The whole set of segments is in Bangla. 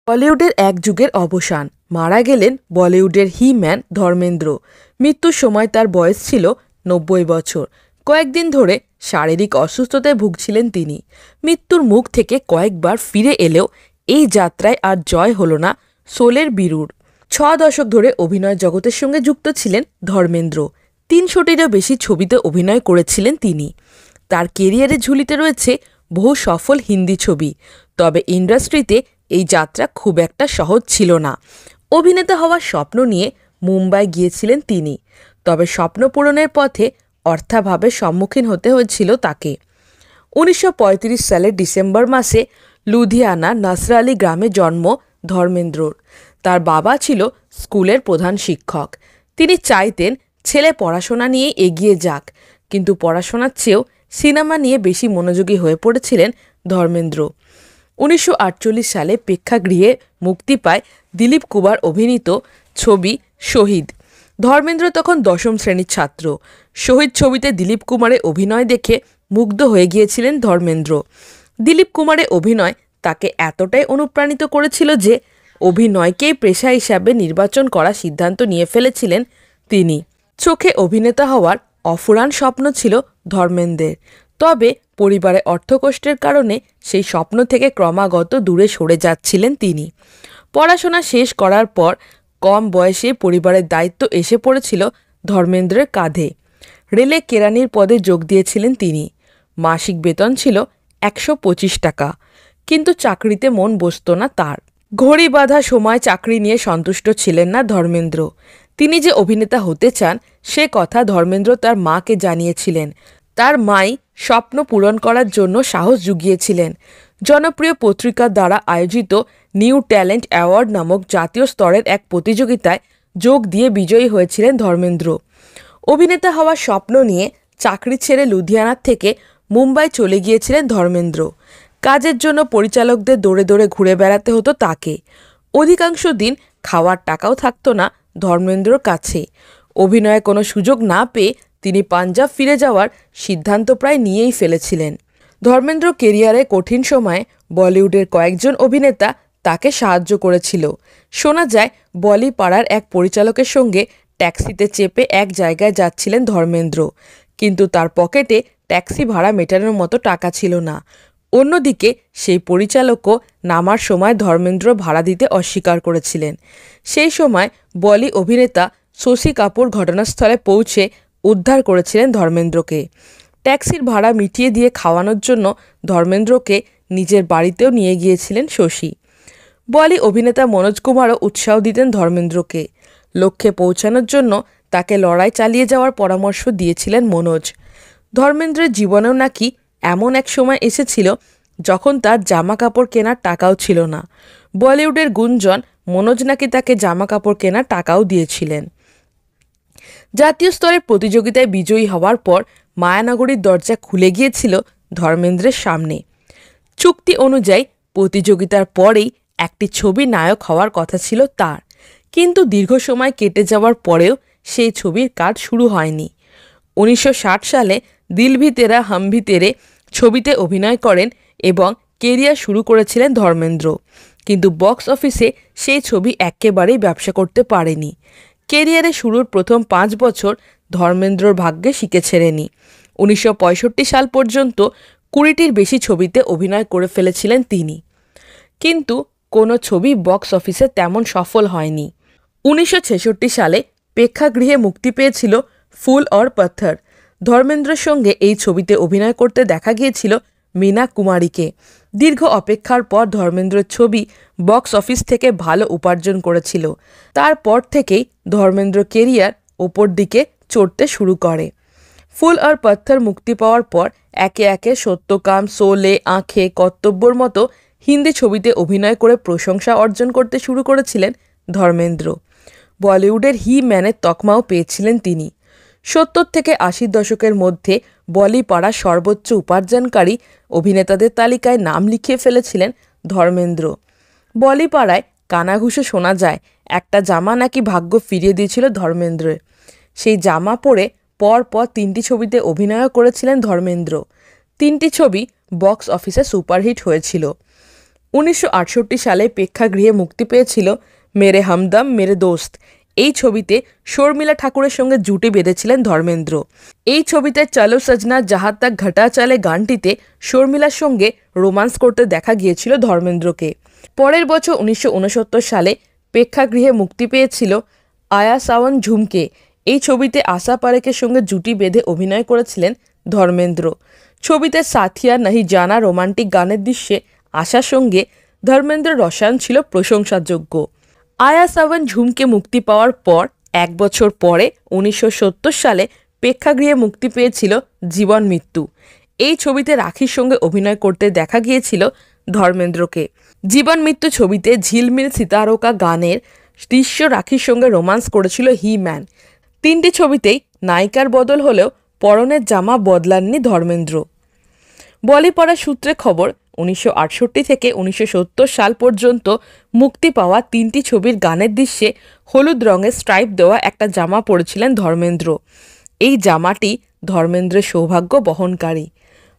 বলিউডের এক যুগের অবসান। মারা গেলেন বলিউডের হি ম্যান ধর্মেন্দ্র। মৃত্যুর সময় তার বয়স ছিল ৯০ বছর। কয়েকদিন ধরে শারীরিক অসুস্থতায় ভুগছিলেন তিনি। মৃত্যুর মুখ থেকে কয়েকবার ফিরে এলেও এই যাত্রায় আর জয় হল না সোলের বীরুর। ৬ দশক ধরে অভিনয় জগতের সঙ্গে যুক্ত ছিলেন ধর্মেন্দ্র। ৩০০টিরও বেশি ছবিতে অভিনয় করেছিলেন তিনি। তার কেরিয়ারের ঝুলিতে রয়েছে বহু সফল হিন্দি ছবি। তবে ইন্ডাস্ট্রিতে এই যাত্রা খুব একটা সহজ ছিল না। অভিনেতা হওয়ার স্বপ্ন নিয়ে মুম্বাই গিয়েছিলেন তিনি। তবে স্বপ্ন পূরণের পথে অর্থাভাবের সম্মুখীন হতে হয়েছিল তাকে। ১৯৩৫ সালের ডিসেম্বর মাসে লুধিয়ানা নাসরালি গ্রামে জন্ম ধর্মেন্দ্রর। তার বাবা ছিল স্কুলের প্রধান শিক্ষক। তিনি চাইতেন ছেলে পড়াশোনা নিয়ে এগিয়ে যাক, কিন্তু পড়াশোনার চেয়েও সিনেমা নিয়ে বেশি মনোযোগী হয়ে পড়েছিলেন ধর্মেন্দ্র। ১৯৪৮ সালে প্রেক্ষাগৃহে মুক্তি পায় দিলীপ কুমার অভিনীত ছবি শহীদ। ধর্মেন্দ্র তখন ১০ম শ্রেণীর ছাত্র। শহীদ ছবিতে দিলীপ কুমারের অভিনয় দেখে মুগ্ধ হয়ে গিয়েছিলেন ধর্মেন্দ্র। দিলীপ কুমারের অভিনয় তাকে এতটাই অনুপ্রাণিত করেছিল যে অভিনয়কেই পেশা হিসাবে নির্বাচন করার সিদ্ধান্ত নিয়ে ফেলেছিলেন তিনি। চোখে অভিনেতা হওয়ার অফুরান স্বপ্ন ছিল ধর্মেন্দ্রের। তবে পরিবারের অর্থকষ্টের কারণে সেই স্বপ্ন থেকে ক্রমাগত দূরে সরে যাচ্ছিলেন তিনি। পড়াশোনা শেষ করার পর কম বয়সে পরিবারের দায়িত্ব এসে পড়েছিল ধর্মেন্দ্রের কাঁধে। রেলে কেরানির পদে যোগ দিয়েছিলেন তিনি। মাসিক বেতন ছিল ১২৫ টাকা, কিন্তু চাকরিতে মন বসত না তার। ঘড়ি বাঁধা সময় চাকরি নিয়ে সন্তুষ্ট ছিলেন না ধর্মেন্দ্র। তিনি যে অভিনেতা হতে চান সে কথা ধর্মেন্দ্র তার মাকে জানিয়েছিলেন। তার মাই স্বপ্ন পূরণ করার জন্য সাহস জুগিয়েছিলেন। জনপ্রিয় পত্রিকার দ্বারা আয়োজিত নিউ ট্যালেন্ট অ্যাওয়ার্ড নামক জাতীয় স্তরের এক প্রতিযোগিতায় যোগ দিয়ে বিজয়ী হয়েছিলেন ধর্মেন্দ্র। অভিনেতা হওয়ার স্বপ্ন নিয়ে চাকরি ছেড়ে লুধিয়ানার থেকে মুম্বাই চলে গিয়েছিলেন ধর্মেন্দ্র। কাজের জন্য পরিচালকদের দৌড়ে দৌড়ে ঘুরে বেড়াতে হতো তাকে। অধিকাংশ দিন খাওয়ার টাকাও থাকতো না ধর্মেন্দ্রর কাছে। অভিনয়ে কোনো সুযোগ না পেয়ে তিনি পাঞ্জাব ফিরে যাওয়ার সিদ্ধান্ত প্রায় নিয়েই ফেলেছিলেন। ধর্মেন্দ্র কেরিয়ারে কঠিন সময়ে বলিউডের কয়েকজন অভিনেতা তাকে সাহায্য করেছিল। শোনা যায় বলি পাড়ার এক পরিচালকের সঙ্গে ট্যাক্সিতে চেপে এক জায়গায় যাচ্ছিলেন ধর্মেন্দ্র, কিন্তু তার পকেটে ট্যাক্সি ভাড়া মেটানোর মতো টাকা ছিল না। অন্যদিকে সেই পরিচালকও নামার সময় ধর্মেন্দ্র ভাড়া দিতে অস্বীকার করেছিলেন। সেই সময় বলি অভিনেতা শশী কাপুর ঘটনাস্থলে পৌঁছে উদ্ধার করেছিলেন ধর্মেন্দ্রকে। ট্যাক্সির ভাড়া মিটিয়ে দিয়ে খাওয়ানোর জন্য ধর্মেন্দ্রকে নিজের বাড়িতেও নিয়ে গিয়েছিলেন শশী। বলি অভিনেতা মনোজ কুমারও উৎসাহ দিতেন ধর্মেন্দ্রকে। লক্ষ্যে পৌঁছানোর জন্য তাকে লড়াই চালিয়ে যাওয়ার পরামর্শ দিয়েছিলেন মনোজ। ধর্মেন্দ্রের জীবনেও নাকি এমন এক সময় এসেছিল যখন তার জামা কাপড় কেনার টাকাও ছিল না। বলিউডের গুঞ্জন মনোজ নাকি তাকে জামা কাপড় কেনার টাকাও দিয়েছিলেন। জাতীয় স্তরের প্রতিযোগিতায় বিজয়ী হওয়ার পর মায়ানগরীর দরজা খুলে গিয়েছিল ধর্মেন্দ্রের সামনে। চুক্তি অনুযায়ী প্রতিযোগিতার পরেই একটি ছবি নায়ক হওয়ার কথা ছিল তার, কিন্তু দীর্ঘ সময় কেটে যাওয়ার পরেও সেই ছবির কাজ শুরু হয়নি। ১৯৬০ সালে দিল ভি তেরা হাম ভি তেরে ছবিতে অভিনয় করেন এবং কেরিয়ার শুরু করেছিলেন ধর্মেন্দ্র, কিন্তু বক্স অফিসে সেই ছবি একেবারেই ব্যবসা করতে পারেনি। কেরিয়ারে শুরুর প্রথম ৫ বছর ধর্মেন্দ্রর ভাগ্যে শিকে ছেড়েনি। ১৯৬৫ সাল পর্যন্ত ২০টির বেশি ছবিতে অভিনয় করে ফেলেছিলেন তিনি, কিন্তু কোনো ছবি বক্স অফিসে তেমন সফল হয়নি। ১৯৬৬ সালে প্রেক্ষাগৃহে মুক্তি পেয়েছিল ফুল অর পাথর। ধর্মেন্দ্রের সঙ্গে এই ছবিতে অভিনয় করতে দেখা গিয়েছিল মীনা কুমারীকে। দীর্ঘ অপেক্ষার পর ধর্মেন্দ্রের ছবি বক্স অফিস থেকে ভালো উপার্জন করেছিল। তারপর থেকেই ধর্মেন্দ্র কেরিয়ার ওপর দিকে চড়তে শুরু করে। ফুল অর পাথর মুক্তি পাওয়ার পর একে একে সত্যকাম, শোলে, আঁখে, কর্তব্যর মতো হিন্দি ছবিতে অভিনয় করে প্রশংসা অর্জন করতে শুরু করেছিলেন ধর্মেন্দ্র। বলিউডের হি ম্যানের তকমাও পেয়েছিলেন তিনি। ৭০ থেকে ৮০ দশকের মধ্যে বলি পাড়ার সর্বোচ্চ উপার্জনকারী অভিনেতাদের তালিকায় নাম লিখিয়ে ফেলেছিলেন ধর্মেন্দ্র। বলি পাড়ায় কানাঘুষো শোনা যায় একটা জামা নাকি ভাগ্য ফিরিয়ে দিয়েছিল ধর্মেন্দ্রের। সেই জামা পরে পরপর ৩টি ছবিতে অভিনয়ও করেছিলেন ধর্মেন্দ্র। ৩টি ছবি বক্স অফিসে সুপারহিট হয়েছিল। 1968 সালে প্রেক্ষাগৃহে মুক্তি পেয়েছিল মেরে হামদম মেরে দোস্ত। এই ছবিতে শর্মিলা ঠাকুরের সঙ্গে জুটি বেঁধেছিলেন ধর্মেন্দ্র। এই ছবিতে চলো সজনা জাহাঁ তক ঘটা চলে গানটিতে শর্মিলার সঙ্গে রোমান্স করতে দেখা গিয়েছিল ধর্মেন্দ্রকে। পরের বছর 1969 সালে প্রেক্ষাগৃহে মুক্তি পেয়েছিল আয়া সাওন ঝুমকে। এই ছবিতে আশা পারেখের সঙ্গে জুটি বেঁধে অভিনয় করেছিলেন ধর্মেন্দ্র। ছবিতে সাথিয়া নাহি জানা রোমান্টিক গানের দৃশ্যে আশার সঙ্গে ধর্মেন্দ্রের রসায়ন ছিল প্রশংসাযোগ্য। আয়া সাওন ঝুমকে মুক্তি পাওয়ার পর এক বছর পরে 1970 সালে প্রেক্ষাগৃহে মুক্তি পেয়েছিল জীবন মৃত্যু। এই ছবিতে রাখির সঙ্গে অভিনয় করতে দেখা গিয়েছিল ধর্মেন্দ্রকে। জীবন মৃত্যু ছবিতে ঝিলমিল সিতারোকা গানের দৃশ্য রাখির সঙ্গে রোমান্স করেছিল হি ম্যান। তিনটি ছবিতেই নায়িকার বদল হলেও পরনের জামা বদলাননি ধর্মেন্দ্র। বলিপাড়া সূত্রে খবর, 1968 থেকে 1970 সাল পর্যন্ত মুক্তি পাওয়া তিনটি ছবির গানের দৃশ্যে হলুদ রঙের স্ট্রাইপ দেওয়া একটা জামা পরেছিলেন ধর্মেন্দ্র। এই জামাটি ধর্মেন্দ্রের সৌভাগ্য বহনকারী।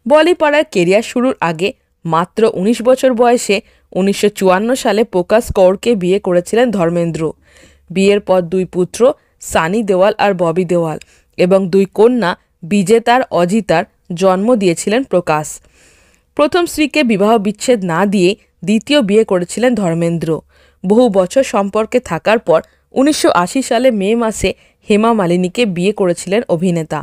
বলিপাড়ার কেরিয়ার শুরুর আগে মাত্র 19 বছর বয়সে 1954 সালে প্রকাশ কৌরকে বিয়ে করেছিলেন ধর্মেন্দ্র। বিয়ের পর দুই পুত্র সানি দেওয়াল আর ববি দেওয়াল এবং দুই কন্যা বিজেতার অজিতার জন্ম দিয়েছিলেন প্রকাশ। প্রথম স্ত্রীকে বিবাহ বিচ্ছেদ না দিয়ে দ্বিতীয় বিয়ে করেছিলেন ধর্মেন্দ্র। বহু বছর সম্পর্কে থাকার পর 1980 সালে মে মাসে হেমা মালিনীকে বিয়ে করেছিলেন অভিনেতা।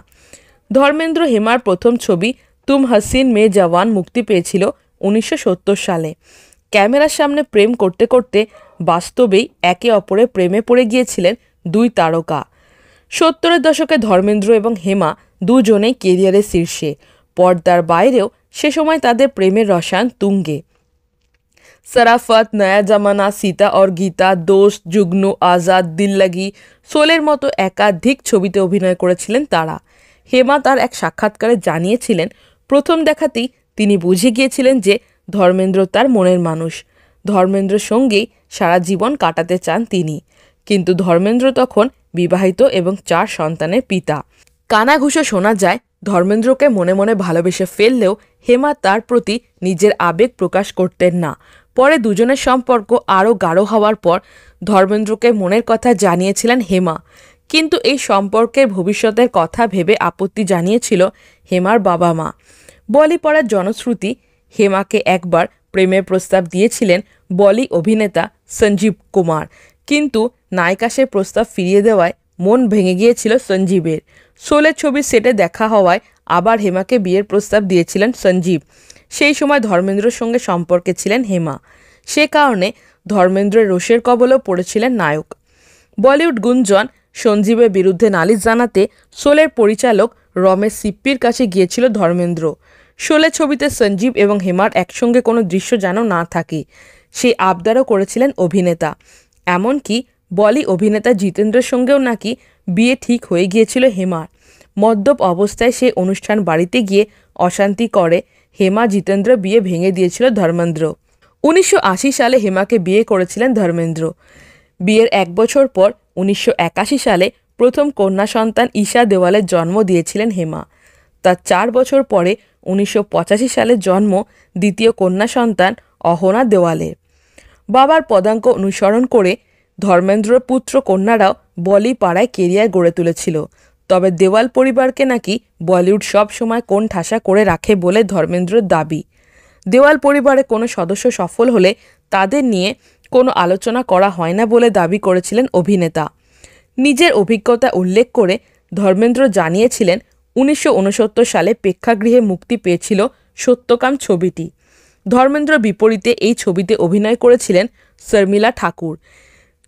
ধর্মেন্দ্র হেমার প্রথম ছবি তুম হাসিন মে জওয়ান মুক্তি পেয়েছিল 1970 সালে। ক্যামেরার সামনে প্রেম করতে করতে বাস্তবেই একে অপরের প্রেমে পড়ে গিয়েছিলেন দুই তারকা। 70-এর দশকে ধর্মেন্দ্র এবং হেমা দুজনেই কেরিয়ারের শীর্ষে। পর্দার বাইরেও সে সময় তাদের প্রেমের রসায়ন তুঙ্গে। সরাফত, নয়া জামানা, সীতা और গীতা, দোস্ত, জুগনু, আজাদ, দিল লাগি, শোলের মতো একাধিক ছবিতে অভিনয় করেছিলেন তারা। হেমা তার এক সাক্ষাৎকারে জানিয়েছিলেন, প্রথম দেখাতেই তিনি বুঝে গিয়েছিলেন যে ধর্মেন্দ্র তার মনের মানুষ। ধর্মেন্দ্রের সঙ্গেই সারা জীবন কাটাতে চান তিনি। কিন্তু ধর্মেন্দ্র তখন বিবাহিত এবং 4 সন্তানের পিতা। কানাঘুষো শোনা যায় ধর্মেন্দ্রকে মনে মনে ভালোবেসে ফেললেও হেমা তার প্রতি নিজের আবেগ প্রকাশ করতেন না। পরে দুজনের সম্পর্ক আরও গাঢ় হওয়ার পর ধর্মেন্দ্রকে মনের কথা জানিয়েছিলেন হেমা। কিন্তু এই সম্পর্কের ভবিষ্যতের কথা ভেবে আপত্তি জানিয়েছিল হেমার বাবা মা। বলিপাড়ার জনশ্রুতি, হেমাকে একবার প্রেমের প্রস্তাব দিয়েছিলেন বলি অভিনেতা সঞ্জীব কুমার, কিন্তু নায়িকা সে প্রস্তাব ফিরিয়ে দেওয়ায় মন ভেঙে গিয়েছিল সঞ্জীবের। শোলে ছবির সেটে দেখা হওয়ায় আবার হেমাকে বিয়ের প্রস্তাব দিয়েছিলেন সঞ্জীব। সেই সময় ধর্মেন্দ্রের সঙ্গে সম্পর্কে ছিলেন হেমা। সে কারণে ধর্মেন্দ্রের রোষের কবলেও পড়েছিলেন নায়ক। বলিউড গুঞ্জন সঞ্জীবের বিরুদ্ধে নালিশ জানাতে শোলের পরিচালক রমেশ সিপ্পির কাছে গিয়েছিল ধর্মেন্দ্র। শোলে ছবিতে সঞ্জীব এবং হেমার একসঙ্গে কোনো দৃশ্য যেন না থাকে, সেই আবদারও করেছিলেন অভিনেতা। এমনকি বলি অভিনেতা জিতেন্দ্রের সঙ্গেও নাকি বিয়ে ঠিক হয়ে গিয়েছিল হেমার। মদ্যপ অবস্থায় সেই অনুষ্ঠান বাড়িতে গিয়ে অশান্তি করে হেমা জিতেন্দ্র বিয়ে ভেঙে দিয়েছিল ধর্মেন্দ্র। 1980 সালে হেমাকে বিয়ে করেছিলেন ধর্মেন্দ্র। বিয়ের এক বছর পর 1981 সালে প্রথম কন্যা সন্তান ঈশা দেওয়ালের জন্ম দিয়েছিলেন হেমা। তার 4 বছর পরে 1985 সালে জন্ম দ্বিতীয় কন্যা সন্তান অহনা দেওয়ালের। বাবার পদাঙ্ক অনুসরণ করে ধর্মেন্দ্রর পুত্র কন্যারাও বলি পাড়ায় কেরিয়ার গড়ে তুলেছিল। তবে দেওয়াল পরিবারকে নাকি বলিউড সব সময় কোণ ঠাসা করে রাখে বলে ধর্মেন্দ্রর দাবি। দেওয়াল পরিবারে কোনো সদস্য সফল হলে তাদের নিয়ে কোনো আলোচনা করা হয় না বলে দাবি করেছিলেন অভিনেতা। নিজের অভিজ্ঞতা উল্লেখ করে ধর্মেন্দ্র জানিয়েছিলেন, 1969 সালে প্রেক্ষাগৃহে মুক্তি পেয়েছিল সত্যকাম ছবিটি। ধর্মেন্দ্র বিপরীতে এই ছবিতে অভিনয় করেছিলেন শর্মিলা ঠাকুর।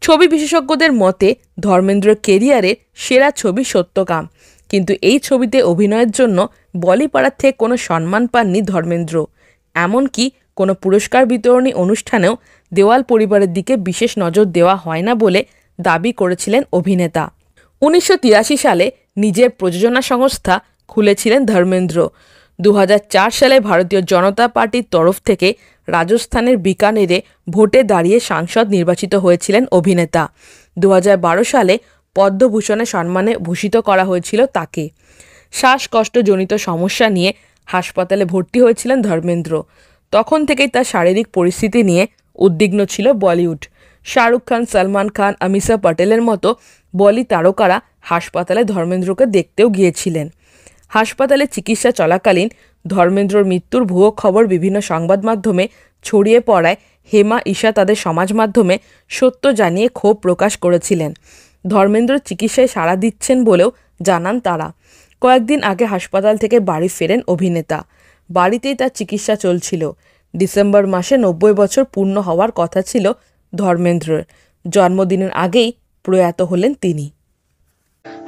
ছবি বিশেষজ্ঞদের মতে ধর্মেন্দ্র কেরিয়ারের সেরা ছবি সত্যকাম, কিন্তু এই ছবিতে অভিনয়ের জন্য বলিপাড়ার থেকে কোনো সম্মান পাননি ধর্মেন্দ্র। এমনকি কোনো পুরস্কার বিতরণী অনুষ্ঠানেও দেওয়াল পরিবারের দিকে বিশেষ নজর দেওয়া হয় না বলে দাবি করেছিলেন অভিনেতা। 1983 সালে নিজের প্রযোজনা সংস্থা খুলেছিলেন ধর্মেন্দ্র। 2004 সালে ভারতীয় জনতা পার্টির তরফ থেকে রাজস্থানের বিকানেরে ভোটে দাঁড়িয়ে সাংসদ নির্বাচিত হয়েছিলেন অভিনেতা। 2012 সালে পদ্মভূষণের সম্মানে ভূষিত করা হয়েছিল তাকে। শ্বাসকষ্টজনিত সমস্যা নিয়ে হাসপাতালে ভর্তি হয়েছিলেন ধর্মেন্দ্র। তখন থেকেই তার শারীরিক পরিস্থিতি নিয়ে উদ্বিগ্ন ছিল বলিউড। শাহরুখ খান, সলমান খান, অমিশা পটেলের মতো বলি তারকারা হাসপাতালে ধর্মেন্দ্রকে দেখতেও গিয়েছিলেন। হাসপাতালে চিকিৎসা চলাকালীন ধর্মেন্দ্রর মৃত্যুর ভুয়ো খবর বিভিন্ন সংবাদ মাধ্যমে ছড়িয়ে পড়ায় হেমা, ঈশা তাদের সমাজ মাধ্যমে সত্য জানিয়ে ক্ষোভ প্রকাশ করেছিলেন। ধর্মেন্দ্র চিকিৎসায় সাড়া দিচ্ছেন বলেও জানান তারা। কয়েকদিন আগে হাসপাতাল থেকে বাড়ি ফেরেন অভিনেতা। বাড়িতেই তার চিকিৎসা চলছিল। ডিসেম্বর মাসে 90 বছর পূর্ণ হওয়ার কথা ছিল ধর্মেন্দ্রের। জন্মদিনের আগেই প্রয়াত হলেন তিনি।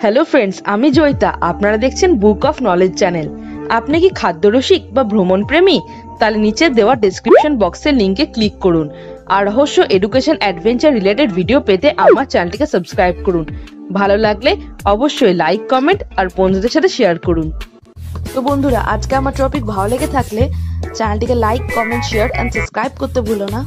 হ্যালো ফ্রেন্ডস, আমি জয়িতা। আপনারা দেখছেন বুক অফ নলেজ চ্যানেল। আপনি কি খাদ্যরসিক বা ভ্রমণ প্রেমী? তাহলে নিচে দেওয়া ডেসক্রিপশন বক্সের লিঙ্কে ক্লিক করুন আর রহস্য, এডুকেশন, অ্যাডভেঞ্চার রিলেটেড ভিডিও পেতে আমার চ্যানেলটিকে সাবস্ক্রাইব করুন। ভালো লাগলে অবশ্যই লাইক, কমেন্ট আর বন্ধুদের সাথে শেয়ার করুন। তো বন্ধুরা, আজকে আমার টপিক ভালো লেগে থাকলে চ্যানেলটিকে like, comment, share and subscribe করতে ভুলো না।